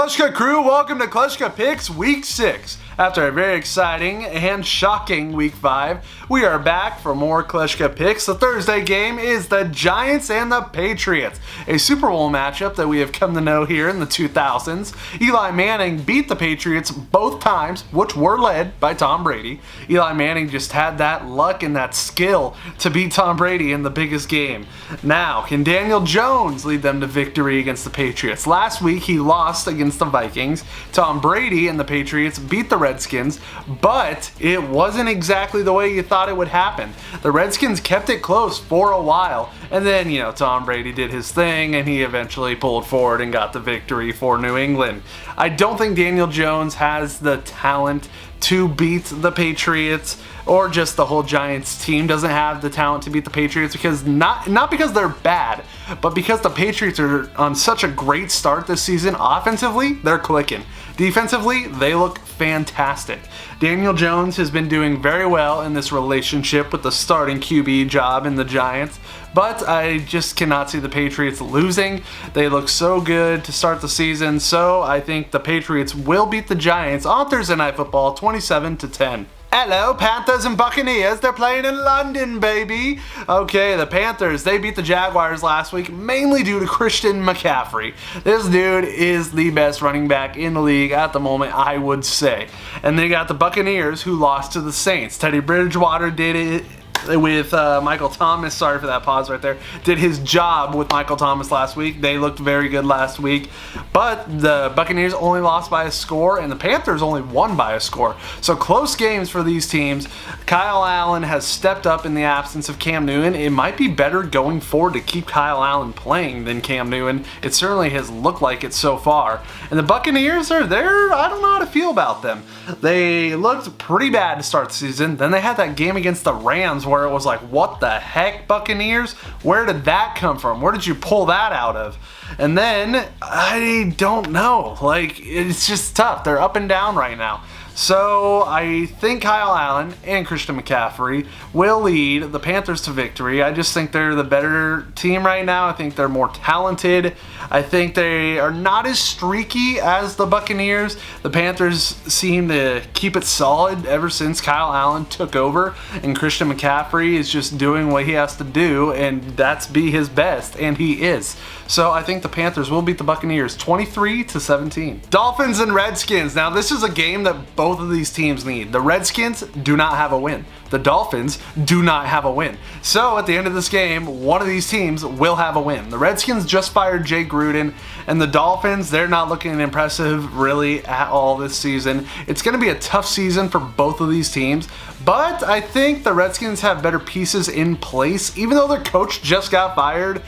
Kleschka Crew, welcome to Kleschka Picks Week 6. After a very exciting and shocking Week 5, we are back for more Kleschka Picks. The Thursday game is the Giants and the Patriots, a Super Bowl matchup that we have come to know here in the 2000s. Eli Manning beat the Patriots both times, which were led by Tom Brady. Eli Manning just had that luck and that skill to beat Tom Brady in the biggest game. Now, can Daniel Jones lead them to victory against the Patriots? Last week, he lost against the Vikings. Tom Brady and the Patriots beat the Redskins, but it wasn't exactly the way you thought it would happen. The Redskins kept it close for a while, and then, Tom Brady did his thing, and he eventually pulled forward and got the victory for New England. I don't think Daniel Jones has the talent to beat the Patriots, or just the whole Giants team doesn't have the talent to beat the Patriots, because not because they're bad, but because the Patriots are on such a great start this season. Offensively, they're clicking. Defensively, they look fantastic. Daniel Jones has been doing very well in this relationship with the starting QB job in the Giants, but I just cannot see the Patriots losing. They look so good to start the season, so I think the Patriots will beat the Giants on Thursday Night Football 27-10. Hello, Panthers and Buccaneers. They're playing in London, baby. Okay, the Panthers, they beat the Jaguars last week, mainly due to Christian McCaffrey. This dude is the best running back in the league at the moment, I would say. And they got the Buccaneers, who lost to the Saints. Teddy Bridgewater did it with Michael Thomas, sorry for that pause right there, did his job with Michael Thomas last week. They looked very good last week, but the Buccaneers only lost by a score, and the Panthers only won by a score. So close games for these teams. Kyle Allen has stepped up in the absence of Cam Newton. It might be better going forward to keep Kyle Allen playing than Cam Newton. It certainly has looked like it so far. And the Buccaneers are there. I don't know how to feel about them. They looked pretty bad to start the season. Then they had that game against the Rams where it was like, what the heck, Buccaneers? Where did that come from? Where did you pull that out of? And then, I don't know. It's just tough. They're up and down right now. So I think Kyle Allen and Christian McCaffrey will lead the Panthers to victory. I just think they're the better team right now. I think they're more talented. I think they are not as streaky as the Buccaneers. The Panthers seem to keep it solid ever since Kyle Allen took over, and Christian McCaffrey is just doing what he has to do, and that's be his best, and he is. So I think the Panthers will beat the Buccaneers 23-17. Dolphins and Redskins. Now this is a game that both of these teams need. The Redskins do not have a win. The Dolphins do not have a win. So at the end of this game, one of these teams will have a win. The Redskins just fired Jay Gruden, and the Dolphins, they're not looking impressive really at all this season. It's going to be a tough season for both of these teams, but I think the Redskins have better pieces in place. Even though their coach just got fired,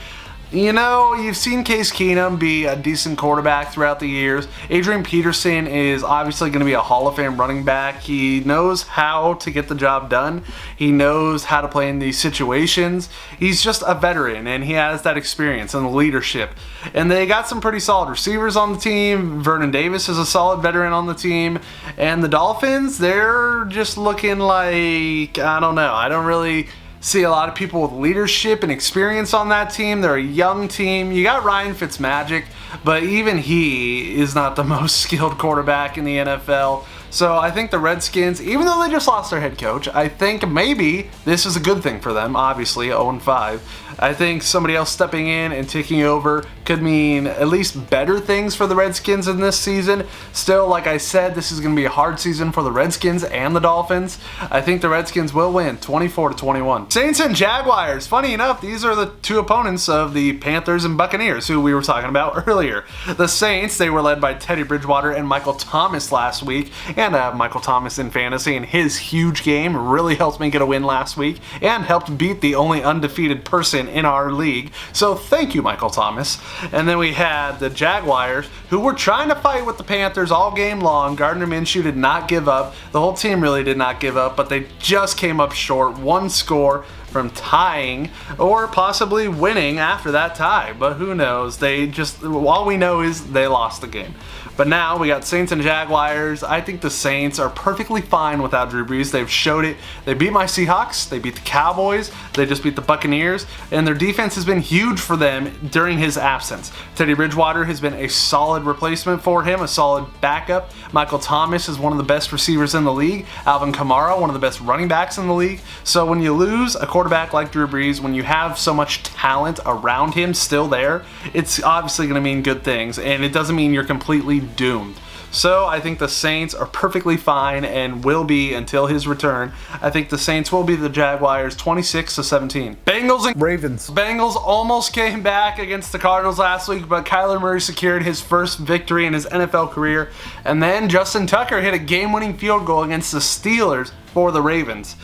you've seen Case Keenum be a decent quarterback throughout the years. Adrian Peterson is obviously going to be a Hall of Fame running back. He knows how to get the job done. He knows how to play in these situations. He's just a veteran, and he has that experience and the leadership. And they got some pretty solid receivers on the team. Vernon Davis is a solid veteran on the team. And the Dolphins, they're just looking like, I don't know. I don't really see a lot of people with leadership and experience on that team. They're a young team. You got Ryan Fitzmagic, but even he is not the most skilled quarterback in the NFL. So I think the Redskins, even though they just lost their head coach, I think maybe this is a good thing for them, obviously, 0-5. I think somebody else stepping in and taking over could mean at least better things for the Redskins in this season. Still, like I said, this is going to be a hard season for the Redskins and the Dolphins. I think the Redskins will win 24-21. Saints and Jaguars. Funny enough, these are the two opponents of the Panthers and Buccaneers, who we were talking about earlier. The Saints, they were led by Teddy Bridgewater and Michael Thomas last week, and I have Michael Thomas in fantasy, and his huge game really helped me get a win last week and helped beat the only undefeated person in our league. So thank you, Michael Thomas. And then we had the Jaguars, who were trying to fight with the Panthers all game long. Gardner Minshew did not give up. The whole team really did not give up, but they just came up short. One score from tying or possibly winning after that tie, but who knows? All we know is they lost the game. But now we got Saints and Jaguars. I think the Saints are perfectly fine without Drew Brees. They've showed it. They beat my Seahawks. They beat the Cowboys. They just beat the Buccaneers. And their defense has been huge for them during his absence. Teddy Bridgewater has been a solid replacement for him, a solid backup. Michael Thomas is one of the best receivers in the league. Alvin Kamara, one of the best running backs in the league. So when you lose a quarterback like Drew Brees, when you have so much talent around him still there, it's obviously going to mean good things. And it doesn't mean you're completely doomed. So I think the Saints are perfectly fine and will be until his return. I think the Saints will be the Jaguars 26-17. Bengals and Ravens. Bengals almost came back against the Cardinals last week, but Kyler Murray secured his first victory in his NFL career. And then Justin Tucker hit a game-winning field goal against the Steelers for the Ravens.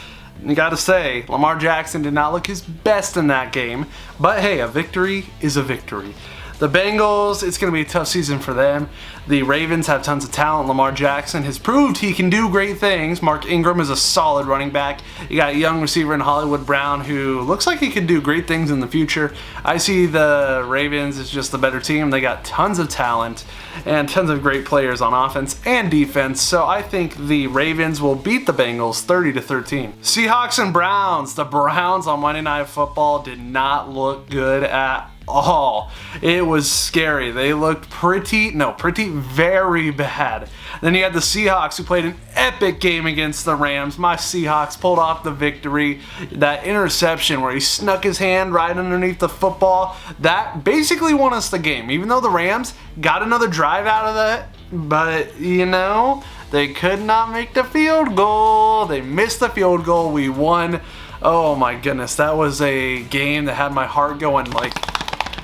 You gotta say, Lamar Jackson did not look his best in that game, but hey, a victory is a victory. The Bengals, it's going to be a tough season for them. The Ravens have tons of talent. Lamar Jackson has proved he can do great things. Mark Ingram is a solid running back. You got a young receiver in Hollywood Brown who looks like he could do great things in the future. I see the Ravens as just the better team. They got tons of talent and tons of great players on offense and defense. So I think the Ravens will beat the Bengals 30-13. Seahawks and Browns. The Browns on Monday Night Football did not look good at all. It was scary. They looked very bad. Then you had the Seahawks, who played an epic game against the Rams. My Seahawks pulled off the victory. That interception where he snuck his hand right underneath the football, that basically won us the game. Even though the Rams got another drive out of that, but you know, they could not make the field goal. They missed the field goal. We won. Oh my goodness, that was a game that had my heart going like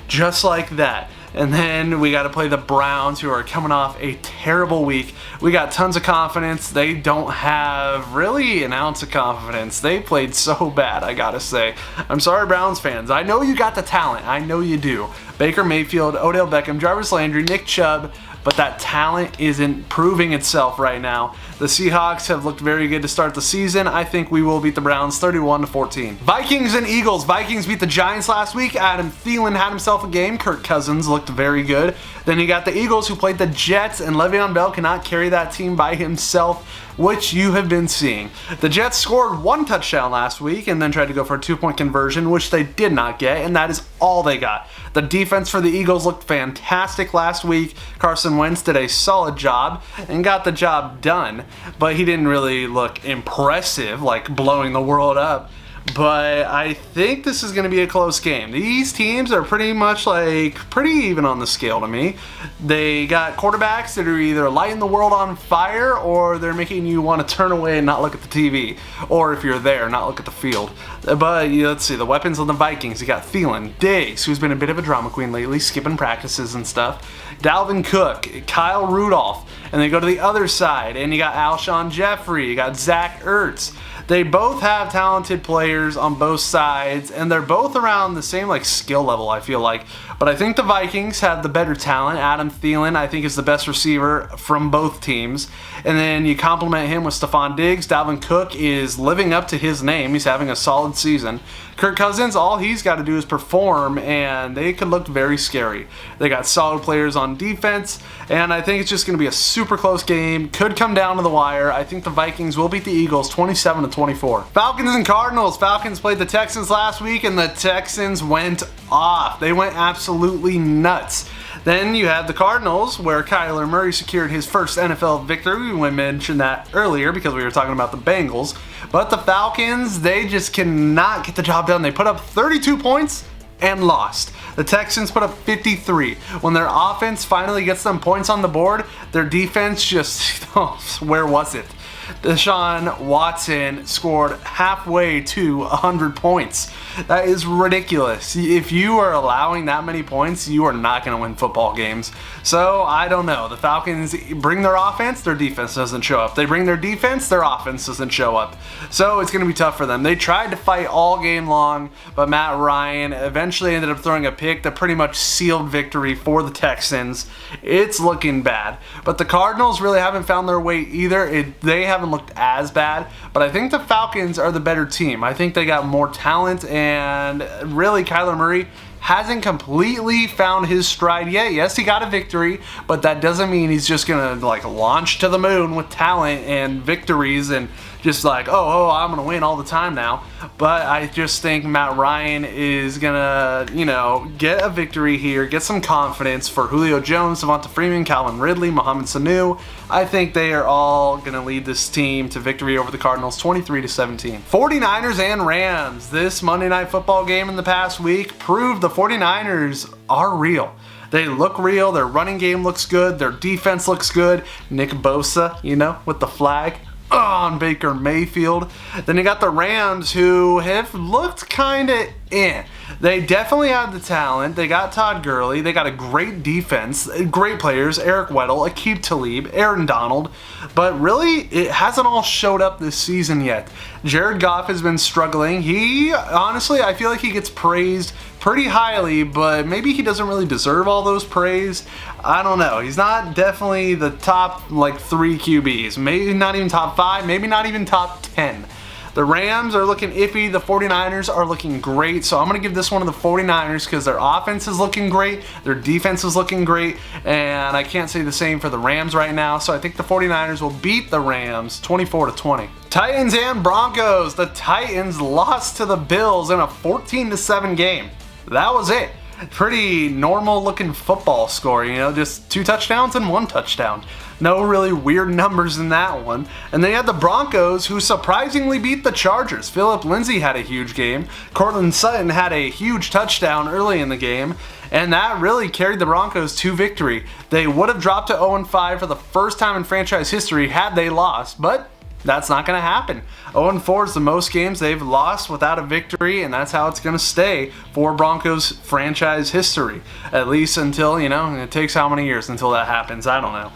just like that. And then we got to play the Browns, who are coming off a terrible week. We got tons of confidence. They don't have really an ounce of confidence. They played so bad, I gotta say. I'm sorry, Browns fans. I know you got the talent. I know you do. Baker Mayfield, Odell Beckham, Jarvis Landry, Nick Chubb, but that talent isn't proving itself right now. The Seahawks have looked very good to start the season. I think we will beat the Browns 31-14. Vikings and Eagles. Vikings beat the Giants last week. Adam Thielen had himself a game. Kirk Cousins looked very good. Then you got the Eagles, who played the Jets, and Le'Veon Bell cannot carry that team by himself, which you have been seeing. The Jets scored one touchdown last week and then tried to go for a 2-point conversion, which they did not get, and that is all they got. The defense for the Eagles looked fantastic last week. Carson Wentz did a solid job and got the job done, but he didn't really look impressive, like blowing the world up. But I think this is going to be a close game. These teams are pretty much pretty even on the scale to me. They got quarterbacks that are either lighting the world on fire, or they're making you want to turn away and not look at the TV. Or if you're there, not look at the field. But let's see, the weapons on the Vikings. You got Thielen, Diggs, who's been a bit of a drama queen lately, skipping practices and stuff. Dalvin Cook, Kyle Rudolph. And they go to the other side, and you got Alshon Jeffrey, you got Zach Ertz. They both have talented players on both sides, and they're both around the same skill level, I feel like. But I think the Vikings have the better talent. Adam Thielen, I think, is the best receiver from both teams. And then you complement him with Stephon Diggs. Dalvin Cook is living up to his name. He's having a solid season. Kirk Cousins, all he's got to do is perform, and they could look very scary. They got solid players on defense, and I think it's just going to be a super close game. Could come down to the wire. I think the Vikings will beat the Eagles 27-24. Falcons and Cardinals. Falcons played the Texans last week, and the Texans went off. They went absolutely nuts. Then you have the Cardinals, where Kyler Murray secured his first NFL victory. We mentioned that earlier because we were talking about the Bengals. But the Falcons, they just cannot get the job done. They put up 32 points and lost. The Texans put up 53. When their offense finally gets them points on the board, their defense just, where was it? Deshaun Watson scored halfway to 100 points. That is ridiculous. If you are allowing that many points, you are not going to win football games. So, I don't know. The Falcons bring their offense, their defense doesn't show up. They bring their defense, their offense doesn't show up. So, it's going to be tough for them. They tried to fight all game long, but Matt Ryan eventually ended up throwing a pick that pretty much sealed victory for the Texans. It's looking bad. But the Cardinals really haven't found their way either. They haven't looked as bad, but I think the Falcons are the better team. I think they got more talent, and really Kyler Murray, hasn't completely found his stride yet. Yes, he got a victory, but that doesn't mean he's just gonna like launch to the moon with talent and victories and just like, oh, I'm gonna win all the time now. But I just think Matt Ryan is gonna, get a victory here, get some confidence for Julio Jones, Devonta Freeman, Calvin Ridley, Mohamed Sanu. I think they are all gonna lead this team to victory over the Cardinals, 23-17. 49ers and Rams. This Monday Night Football game in the past week proved the 49ers are real. They look real, their running game looks good, their defense looks good. Nick Bosa, with the flag on Baker Mayfield. Then you got the Rams, who have looked kind of They definitely have the talent. They got Todd Gurley. They got a great defense, great players, Eric Weddle, Aqib Talib, Aaron Donald. But really, it hasn't all showed up this season yet. Jared Goff has been struggling. Honestly, I feel like he gets praised pretty highly, but maybe he doesn't really deserve all those praise. I don't know. He's not definitely the top 3 QBs. Maybe not even top 5, maybe not even top 10. The Rams are looking iffy. The 49ers are looking great. So I'm going to give this one to the 49ers because their offense is looking great. Their defense is looking great. And I can't say the same for the Rams right now. So I think the 49ers will beat the Rams 24-20. Titans and Broncos. The Titans lost to the Bills in a 14-7 game. That was it. Pretty normal looking football score, just 2 touchdowns and 1 touchdown. No really weird numbers in that one. And then you had the Broncos, who surprisingly beat the Chargers. Phillip Lindsay had a huge game. Cortland Sutton had a huge touchdown early in the game. And that really carried the Broncos to victory. They would have dropped to 0-5 for the first time in franchise history had they lost, but that's not going to happen. 0-4 is the most games they've lost without a victory, and that's how it's going to stay for Broncos franchise history. At least until, it takes how many years until that happens, I don't know.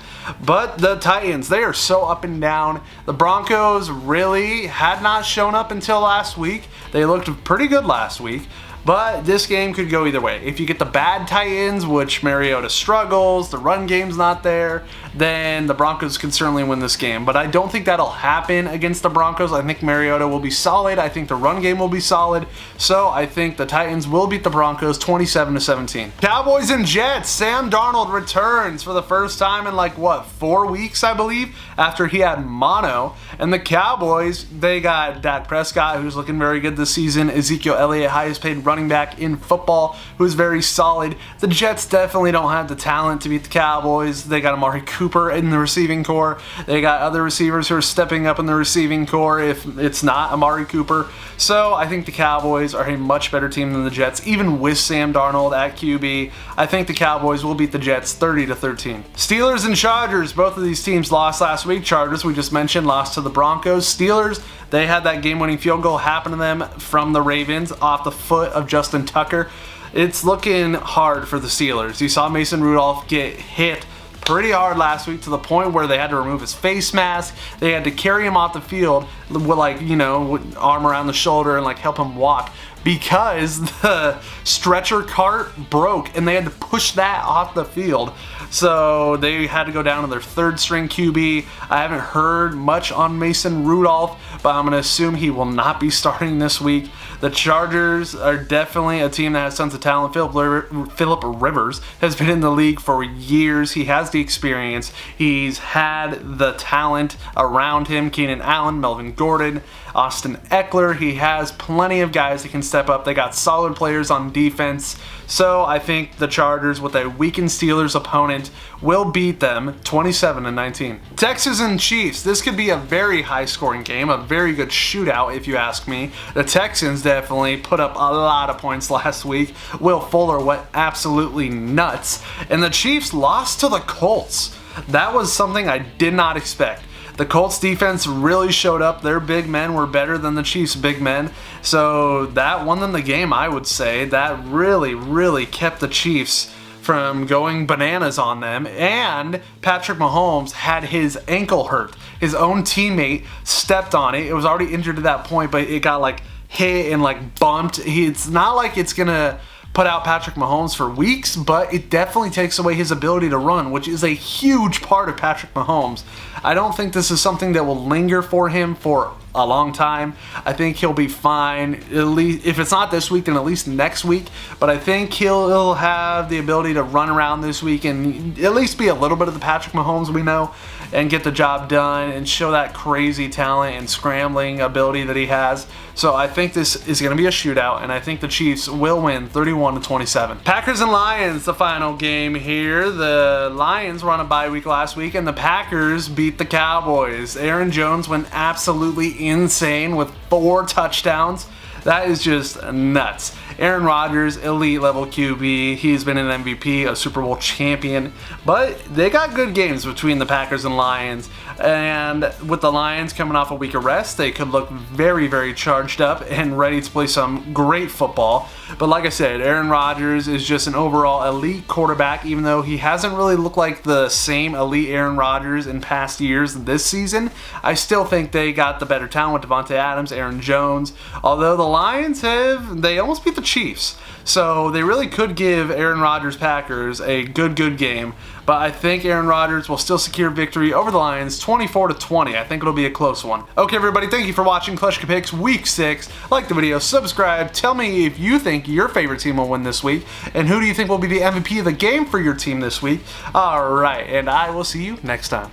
But the Titans, they are so up and down. The Broncos really had not shown up until last week. They looked pretty good last week. But this game could go either way. If you get the bad Titans, which Mariota struggles, the run game's not there, then the Broncos can certainly win this game. But I don't think that'll happen against the Broncos. I think Mariota will be solid. I think the run game will be solid. So I think the Titans will beat the Broncos 27-17. Cowboys and Jets. Sam Darnold returns for the first time in 4 weeks, I believe, after he had mono. And the Cowboys, they got Dak Prescott, who's looking very good this season. Ezekiel Elliott, highest paid running back in football, who's very solid. The Jets definitely don't have the talent to beat the Cowboys. They got Amari Cooper in the receiving core. They got other receivers who are stepping up in the receiving core if it's not Amari Cooper. So I think the Cowboys are a much better team than the Jets, even with Sam Darnold at QB. I think the Cowboys will beat the Jets 30-13. Steelers and Chargers. Both of these teams lost last week. Chargers, we just mentioned, lost to the Broncos. Steelers, they had that game-winning field goal happen to them from the Ravens off the foot of Justin Tucker. It's looking hard for the Steelers. You saw Mason Rudolph get hit pretty hard last week to the point where they had to remove his face mask. They had to carry him off the field with with arm around the shoulder and help him walk because the stretcher cart broke and they had to push that off the field. So they had to go down to their 3rd string QB. I haven't heard much on Mason Rudolph, but I'm going to assume he will not be starting this week. The Chargers are definitely a team that has tons of talent. Phillip Rivers has been in the league for years. He has the experience. He's had the talent around him. Keenan Allen, Melvin Gordon, Austin Eckler. He has plenty of guys that can step up. They got solid players on defense. So I think the Chargers, with a weakened Steelers opponent, will beat them 27-19. Texans and Chiefs. This could be a very high-scoring game, a very good shootout, if you ask me. The Texans definitely put up a lot of points last week. Will Fuller went absolutely nuts. And the Chiefs lost to the Colts. That was something I did not expect. The Colts defense really showed up. Their big men were better than the Chiefs' big men. So that won them the game, I would say. That really, really kept the Chiefs from going bananas on them. And Patrick Mahomes had his ankle hurt. His own teammate stepped on it. It was already injured at that point, but it got hit and bumped. It's not like it's going to put out Patrick Mahomes for weeks, but it definitely takes away his ability to run, which is a huge part of Patrick Mahomes. I don't think this is something that will linger for him for a long time. I think he'll be fine, at least if it's not this week, then at least next week. But I think he'll have the ability to run around this week and at least be a little bit of the Patrick Mahomes we know and get the job done and show that crazy talent and scrambling ability that he has. So I think this is going to be a shootout, and I think the Chiefs will win 31-27. Packers and Lions, the final game here. The Lions were on a bye week last week, and the Packers beat the Cowboys. Aaron Jones went absolutely insane with 4 touchdowns. That is just nuts. Aaron Rodgers, elite level QB. He's been an MVP, a Super Bowl champion. But they got good games between the Packers and Lions. And with the Lions coming off a week of rest, they could look very, very charged up and ready to play some great football. But like I said, Aaron Rodgers is just an overall elite quarterback, even though he hasn't really looked like the same elite Aaron Rodgers in past years this season. I still think they got the better talent with Devontae Adams, Aaron Jones. Although the Lions they almost beat the Chiefs. So they really could give Aaron Rodgers' Packers a good game. But I think Aaron Rodgers will still secure victory over the Lions 24-20. I think it'll be a close one. Okay, everybody, thank you for watching Kleschka Picks Week 6. Like the video, subscribe. Tell me if you think your favorite team will win this week. And who do you think will be the MVP of the game for your team this week? All right, and I will see you next time.